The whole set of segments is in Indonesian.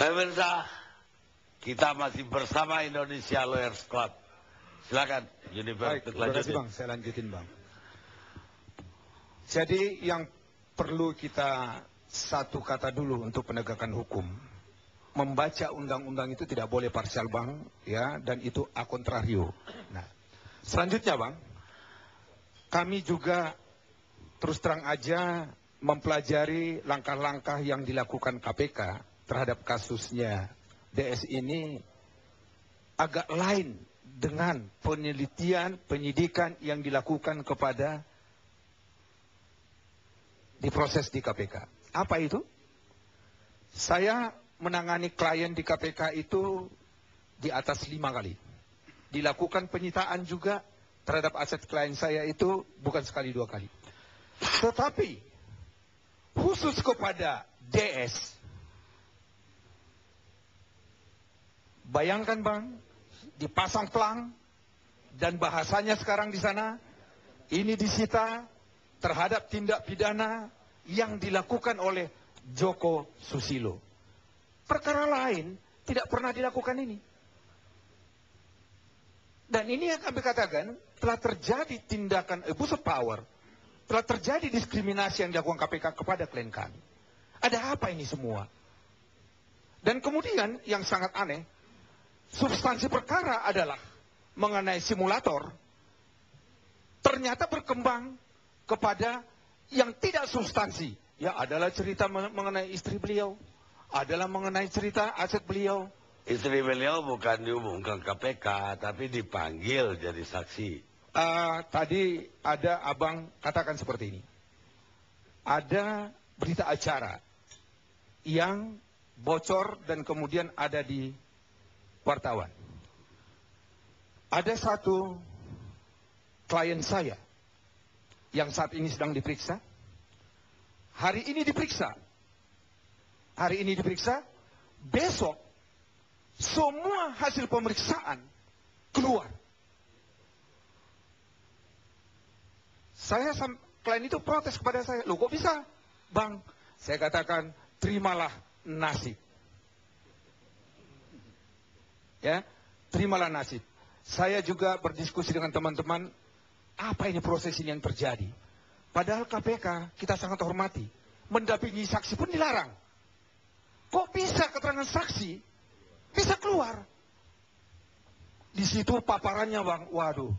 Pemirsa, kita masih bersama Indonesia Lawyers Club. Silakan, Junifer. Baik, terima kasih Bang, saya lanjutin Bang. Jadi yang perlu kita satu kata dulu untuk penegakan hukum. Membaca undang-undang itu tidak boleh parsial Bang, ya, dan itu a contrario. Nah, selanjutnya Bang, kami juga terus terang aja mempelajari langkah-langkah yang dilakukan KPK terhadap kasusnya DS ini agak lain dengan penelitian, penyidikan yang dilakukan kepada diproses di KPK. Apa itu? Saya menangani klien di KPK itu di atas 5 kali. Dilakukan penyitaan juga terhadap aset klien saya itu bukan sekali 2 kali. Tetapi khusus kepada DS, bayangkan Bang, dipasang pelang dan bahasanya sekarang di sana ini disita terhadap tindak pidana yang dilakukan oleh Joko Susilo. Perkara lain tidak pernah dilakukan ini. Dan ini yang kami katakan telah terjadi tindakan abuse of power, telah terjadi diskriminasi yang dilakukan KPK kepada klien kami. Ada apa ini semua? Dan kemudian yang sangat aneh, substansi perkara adalah mengenai simulator, ternyata berkembang kepada yang tidak substansi. Ya, adalah cerita mengenai istri beliau, adalah mengenai cerita aset beliau. Istri beliau bukan dihubungkan KPK, tapi dipanggil jadi saksi. Tadi ada abang katakan seperti ini. Ada berita acara yang bocor dan kemudian ada di wartawan. Ada satu klien saya yang saat ini sedang diperiksa. Hari ini diperiksa. Hari ini diperiksa. Besok semua hasil pemeriksaan keluar. Klien itu protes kepada saya. Loh kok bisa? Bang, saya katakan terimalah nasib. Ya, terimalah nasib. Saya juga berdiskusi dengan teman-teman, apa ini proses ini yang terjadi? Padahal KPK kita sangat hormati, mendampingi saksi pun dilarang. Kok bisa keterangan saksi bisa keluar? Di situ paparannya Bang, waduh,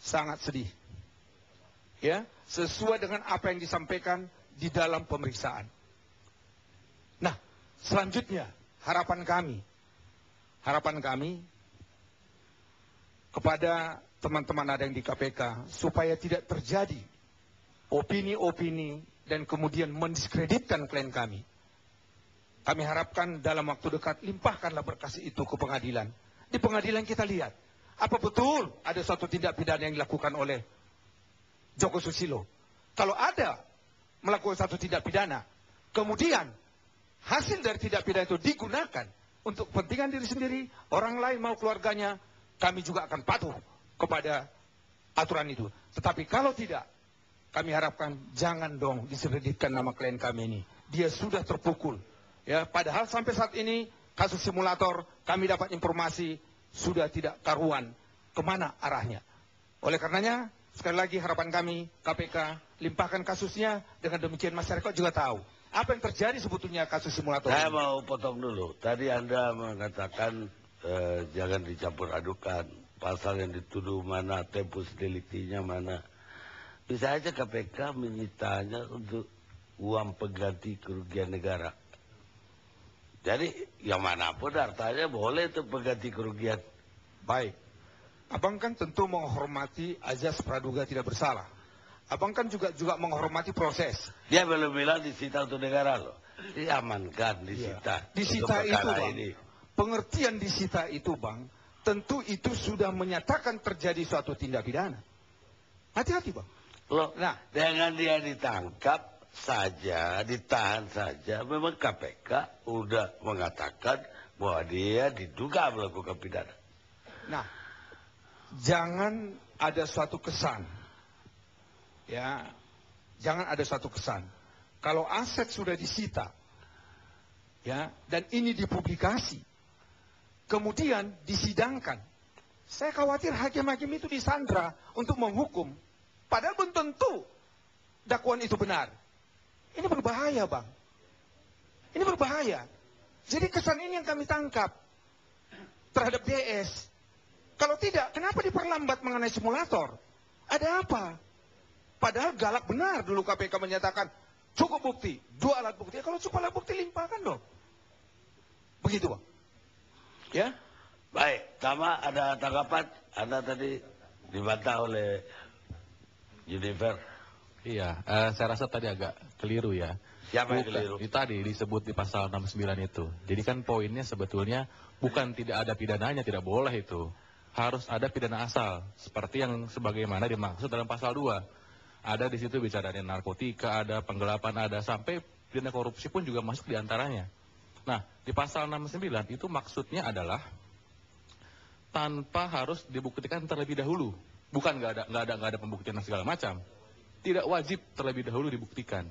sangat sedih. Ya, sesuai dengan apa yang disampaikan di dalam pemeriksaan. Nah, selanjutnya harapan kami kepada teman-teman ada yang di KPK supaya tidak terjadi opini-opini dan kemudian mendiskreditkan klien kami. Kami harapkan dalam waktu dekat limpahkanlah berkas itu ke pengadilan. Di pengadilan kita lihat apa betul ada suatu tindak pidana yang dilakukan oleh Joko Susilo. Kalau ada melakukan satu tindak pidana, kemudian hasil dari tindak pidana itu digunakan untuk kepentingan diri sendiri, orang lain mau keluarganya, kami juga akan patuh kepada aturan itu. Tetapi kalau tidak, kami harapkan jangan dong disereditkan nama klien kami ini. Dia sudah terpukul. Ya, padahal sampai saat ini kasus simulator kami dapat informasi sudah tidak karuan kemana arahnya. Oleh karenanya, sekali lagi harapan kami KPK limpahkan kasusnya, dengan demikian masyarakat juga tahu apa yang terjadi sebetulnya kasus simulator. Saya mau potong dulu. Tadi Anda mengatakan jangan dicampur adukan. Pasal yang dituduh mana, tempus deliktinya mana. Bisa aja KPK menyitanya untuk uang pengganti kerugian negara. Jadi yang manapun hartanya boleh itu pengganti kerugian. Baik. Abang kan tentu menghormati azas praduga tidak bersalah. Abang kan juga menghormati proses. Dia belum bilang disita untuk negara loh. Diamankan, disita. Ya. Disita itu Bang. Ini. Pengertian disita itu Bang, tentu itu sudah menyatakan terjadi suatu tindak pidana. Hati-hati Bang. Loh, nah, dengan dia ditangkap saja, ditahan saja, memang KPK udah mengatakan bahwa dia diduga melakukan pidana. Nah, jangan ada suatu kesan, ya, jangan ada suatu kesan. Kalau aset sudah disita, ya, dan ini dipublikasi, kemudian disidangkan, saya khawatir hakim-hakim itu disandra untuk menghukum, padahal belum tentu dakwaan itu benar. Ini berbahaya, Bang. Ini berbahaya. Jadi kesan ini yang kami tangkap terhadap DS. Kalau tidak, kenapa diperlambat mengenai simulator? Ada apa? Padahal galak benar dulu KPK menyatakan cukup bukti, 2 alat bukti. Kalau cukup alat bukti limpahkan dong. Begitu, Bang. Ya? Baik, Tama ada tanggapan? Anda tadi dibantah oleh Junifer. Iya, saya rasa tadi agak keliru ya. Siapa yang keliru? Tadi disebut di pasal 69 itu. Jadi kan poinnya sebetulnya bukan tidak ada pidananya, tidak boleh itu. Harus ada pidana asal, seperti yang sebagaimana dimaksud dalam pasal 2. Ada di situ bicara narkotika, ada penggelapan, ada sampai pidana korupsi pun juga masuk di antaranya. Nah, di pasal 69 itu maksudnya adalah tanpa harus dibuktikan terlebih dahulu. Bukan nggak ada pembuktian segala macam. Tidak wajib terlebih dahulu dibuktikan.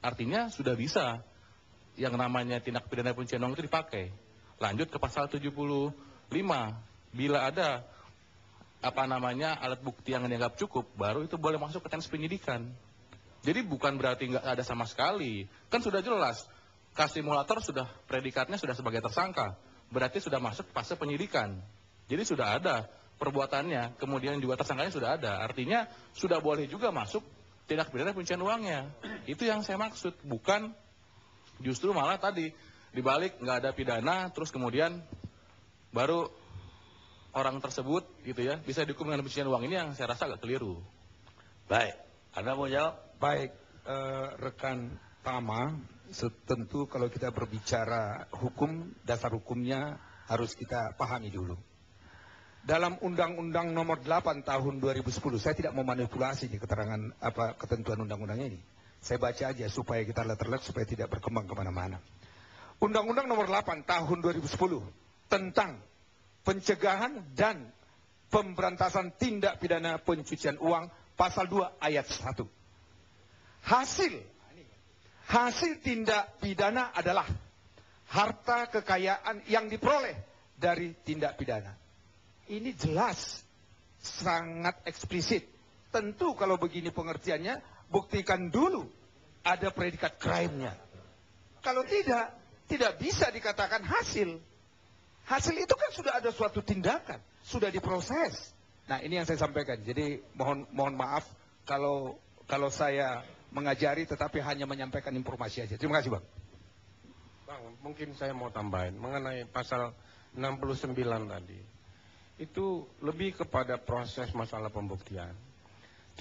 Artinya sudah bisa yang namanya tindak pidana pencucian uang itu dipakai. Lanjut ke pasal 75. Bila ada alat bukti yang dianggap cukup, baru itu boleh masuk ke teknis penyidikan. Jadi bukan berarti nggak ada sama sekali. Kan sudah jelas, simulator sudah predikatnya sudah sebagai tersangka. Berarti sudah masuk fase penyidikan. Jadi sudah ada perbuatannya, kemudian juga tersangkanya sudah ada. Artinya sudah boleh juga masuk tindak pidana pencucian uangnya. Itu yang saya maksud, bukan justru malah tadi dibalik nggak ada pidana, terus kemudian baru orang tersebut gitu ya bisa dihukum dengan pencucian uang. Ini yang saya rasa agak keliru. Baik, Anda mau jawab? Baik, rekan Tama, tentu kalau kita berbicara hukum, dasar hukumnya harus kita pahami dulu. Dalam Undang-Undang Nomor 8 Tahun 2010, saya tidak memanipulasi di keterangan ketentuan undang-undangnya ini. Saya baca aja supaya kita letterlek, supaya tidak berkembang kemana-mana. Undang-Undang Nomor 8 Tahun 2010 tentang pencegahan dan pemberantasan tindak pidana pencucian uang, pasal 2 ayat 1. Hasil tindak pidana adalah harta kekayaan yang diperoleh dari tindak pidana. Ini jelas, sangat eksplisit. Tentu kalau begini pengertiannya, buktikan dulu ada predikat crime-nya. Kalau tidak bisa dikatakan hasil. Hasil itu kan sudah ada suatu tindakan, sudah diproses. Nah, ini yang saya sampaikan. Jadi mohon maaf kalau saya mengajari tetapi hanya menyampaikan informasi aja. Terima kasih, Bang. Bang, mungkin saya mau tambahin mengenai pasal 69 tadi. Itu lebih kepada proses masalah pembuktian.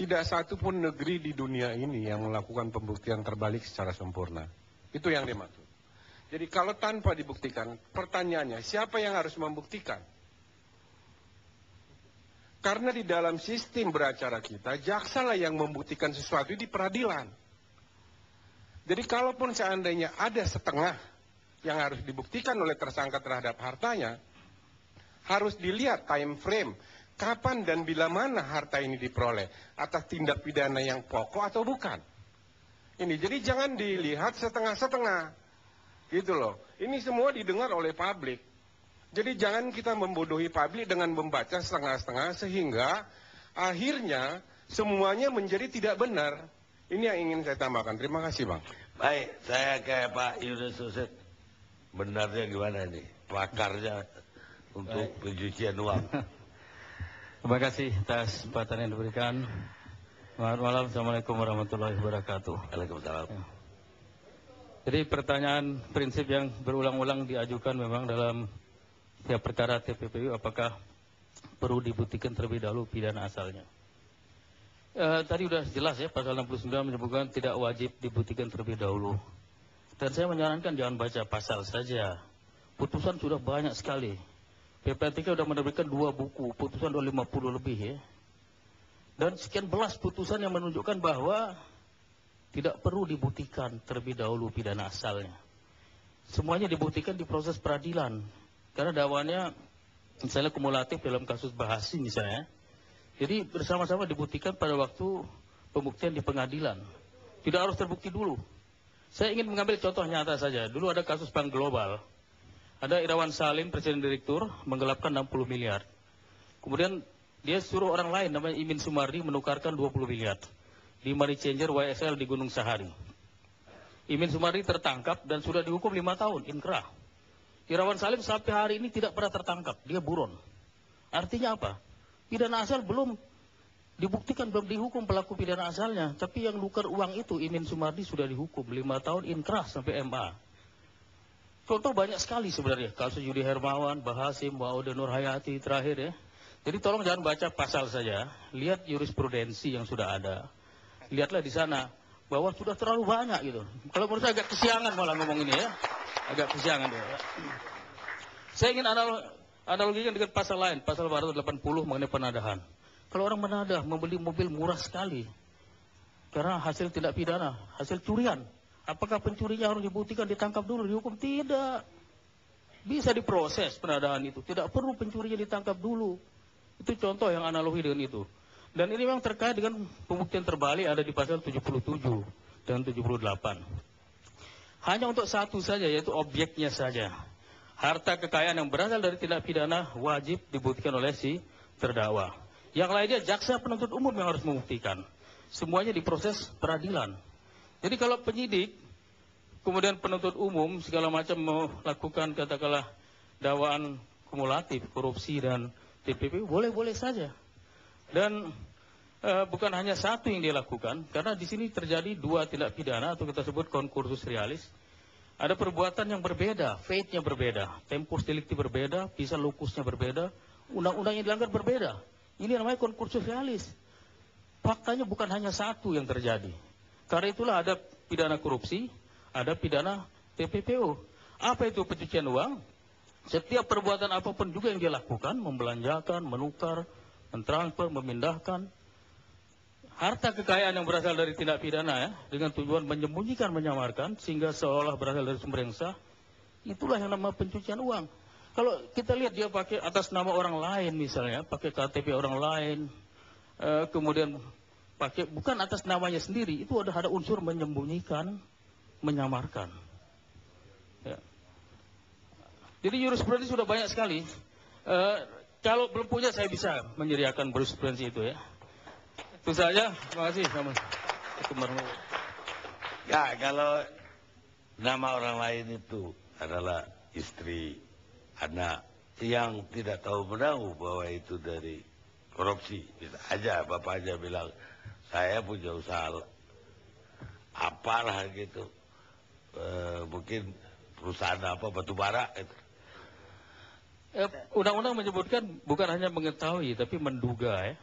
Tidak satu pun negeri di dunia ini yang melakukan pembuktian terbalik secara sempurna. Itu yang dimaksud. Jadi kalau tanpa dibuktikan, pertanyaannya siapa yang harus membuktikan? Karena di dalam sistem beracara kita, jaksa lah yang membuktikan sesuatu di peradilan. Jadi kalaupun seandainya ada setengah yang harus dibuktikan oleh tersangka terhadap hartanya, harus dilihat time frame, kapan dan bila mana harta ini diperoleh, atas tindak pidana yang pokok atau bukan. Ini jadi jangan dilihat setengah-setengah, gitu loh. Ini semua didengar oleh publik. Jadi jangan kita membodohi publik dengan membaca setengah-setengah sehingga akhirnya semuanya menjadi tidak benar. Ini yang ingin saya tambahkan. Terima kasih, Bang. Baik, saya ke Pak Yunus Suset. Benarnya gimana nih? Pakarnya untuk pencucian uang. Terima kasih atas kesempatan yang diberikan. Selamat malam, Assalamualaikum warahmatullahi wabarakatuh. Waalaikumsalam. Jadi pertanyaan prinsip yang berulang-ulang diajukan memang dalam setiap perkara TPPU, apakah perlu dibuktikan terlebih dahulu pidana asalnya. Tadi sudah jelas ya, pasal 69 menyebutkan tidak wajib dibuktikan terlebih dahulu. Dan saya menyarankan jangan baca pasal saja. Putusan sudah banyak sekali. PPATK sudah menerbitkan 2 buku, putusan 50 lebih ya. Dan sekian belas putusan yang menunjukkan bahwa tidak perlu dibuktikan terlebih dahulu pidana asalnya. Semuanya dibuktikan di proses peradilan. Karena dakwaannya misalnya kumulatif dalam kasus Bahasi misalnya. Jadi bersama-sama dibuktikan pada waktu pembuktian di pengadilan. Tidak harus terbukti dulu. Saya ingin mengambil contoh nyata saja. Dulu ada kasus Bank Global. Ada Irawan Salim, Presiden Direktur, menggelapkan 60 miliar. Kemudian dia suruh orang lain, namanya Imin Sumardi, menukarkan 20 miliar. Di Money Changer YSL di Gunung Sahari. Imin Sumardi tertangkap dan sudah dihukum 5 tahun, inkrah. Irawan Salim sampai hari ini tidak pernah tertangkap, dia buron. Artinya apa? Pidana asal belum dibuktikan, belum dihukum pelaku pidana asalnya. Tapi yang nukar uang itu, Imin Sumardi sudah dihukum 5 tahun, inkrah sampai MA. Contoh banyak sekali sebenarnya, kasus Yudi Hermawan, Bahasim, Wauda Nur Hayati terakhir ya. Jadi tolong jangan baca pasal saja, lihat jurisprudensi yang sudah ada. Lihatlah di sana bahwa sudah terlalu banyak gitu. Kalau menurut saya agak kesiangan malah ngomong ini ya, agak kesiangan ya. Saya ingin analogikan dengan pasal lain, pasal 480 mengenai penadahan. Kalau orang menadah, membeli mobil murah sekali, karena hasil tindak pidana, hasil curian. Apakah pencurinya harus dibuktikan, ditangkap dulu, dihukum? Tidak. Bisa diproses penadahan itu. Tidak perlu pencurinya ditangkap dulu. Itu contoh yang analogi dengan itu. Dan ini memang terkait dengan pembuktian terbalik ada di pasal 77 dan 78. Hanya untuk satu saja, yaitu objeknya saja. Harta kekayaan yang berasal dari tindak pidana wajib dibuktikan oleh si terdakwa. Yang lainnya jaksa penuntut umum yang harus membuktikan. Semuanya diproses peradilan. Jadi kalau penyidik, kemudian penuntut umum segala macam melakukan katakanlah dakwaan kumulatif, korupsi dan TPPU, boleh-boleh saja. Dan bukan hanya satu yang dia lakukan, karena di sini terjadi 2 tindak pidana atau kita sebut concursus realis. Ada perbuatan yang berbeda, fate-nya berbeda, tempus delicti berbeda, bisa locusnya berbeda, undang-undang yang dilanggar berbeda. Ini namanya concursus realis. Faktanya bukan hanya satu yang terjadi. Karena itulah ada pidana korupsi, ada pidana TPPU. Apa itu pencucian uang? Setiap perbuatan apapun juga yang dia lakukan, membelanjakan, menukar, mentransfer, memindahkan harta kekayaan yang berasal dari tindak pidana ya, dengan tujuan menyembunyikan, menyamarkan, sehingga seolah berasal dari sumber yang sah, itulah yang namanya pencucian uang. Kalau kita lihat dia pakai atas nama orang lain misalnya, pakai KTP orang lain, kemudian pakai bukan atas namanya sendiri, itu ada unsur menyembunyikan, menyamarkan. Ya. Jadi jurisprudensi sudah banyak sekali. Kalau belum punya saya bisa menyediakan jurisprudensi itu ya. Itu saja. Terima kasih. Ya, kalau nama orang lain itu adalah istri, anak yang tidak tahu menahu bahwa itu dari korupsi, bisa aja bapaknya bilang saya punya usaha apalah gitu, mungkin perusahaan apa batu bara itu. Undang-undang menyebutkan bukan hanya mengetahui tapi menduga ya.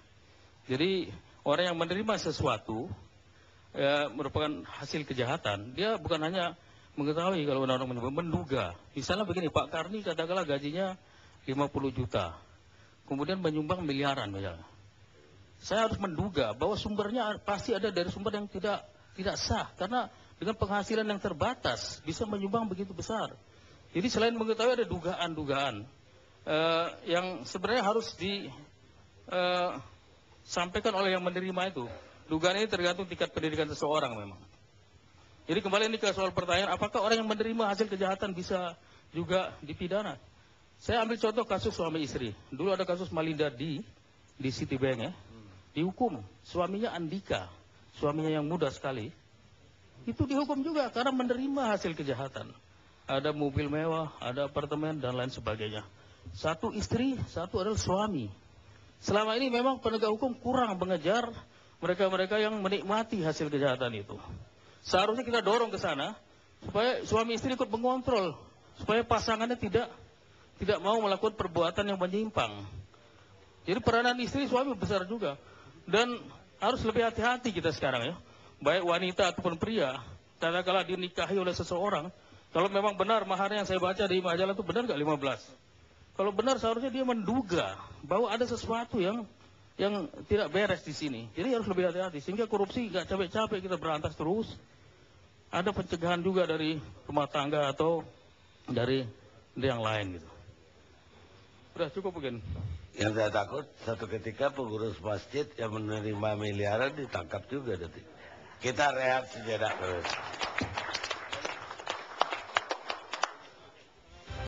Jadi orang yang menerima sesuatu merupakan hasil kejahatan, dia bukan hanya mengetahui, kalau undang-undang menyebut menduga. Misalnya begini, Pak Karni katakanlah gajinya 50 juta, kemudian menyumbang miliaran misalnya. Saya harus menduga bahwa sumbernya pasti ada dari sumber yang tidak sah, karena dengan penghasilan yang terbatas bisa menyumbang begitu besar. Jadi selain mengetahui ada dugaan-dugaan yang sebenarnya harus disampaikan oleh yang menerima itu. Dugaan ini tergantung tingkat pendidikan seseorang memang. Jadi kembali ini ke soal pertanyaan, apakah orang yang menerima hasil kejahatan bisa juga dipidana? Saya ambil contoh kasus suami istri. Dulu ada kasus Malinda di Citibank ya. Dihukum, suaminya Andika, suaminya yang muda sekali, itu dihukum juga karena menerima hasil kejahatan. Ada mobil mewah, ada apartemen, dan lain sebagainya. Satu istri, satu adalah suami. Selama ini memang penegak hukum kurang mengejar mereka-mereka yang menikmati hasil kejahatan itu. Seharusnya kita dorong ke sana, supaya suami istri ikut mengontrol, supaya pasangannya tidak mau melakukan perbuatan yang menyimpang. Jadi peranan istri suami besar juga. Dan harus lebih hati-hati kita sekarang ya. Baik wanita ataupun pria. Katakanlah dinikahi oleh seseorang. Kalau memang benar maharnya yang saya baca di majalah itu benar nggak 15. Kalau benar seharusnya dia menduga bahwa ada sesuatu yang tidak beres di sini. Jadi harus lebih hati-hati. Sehingga korupsi nggak capek-capek kita berantas terus. Ada pencegahan juga dari rumah tangga atau dari yang lain gitu. Udah cukup mungkin. Yang saya takut satu ketika pengurus masjid yang menerima miliaran ditangkap juga nanti. Kita rehat sejenak terus.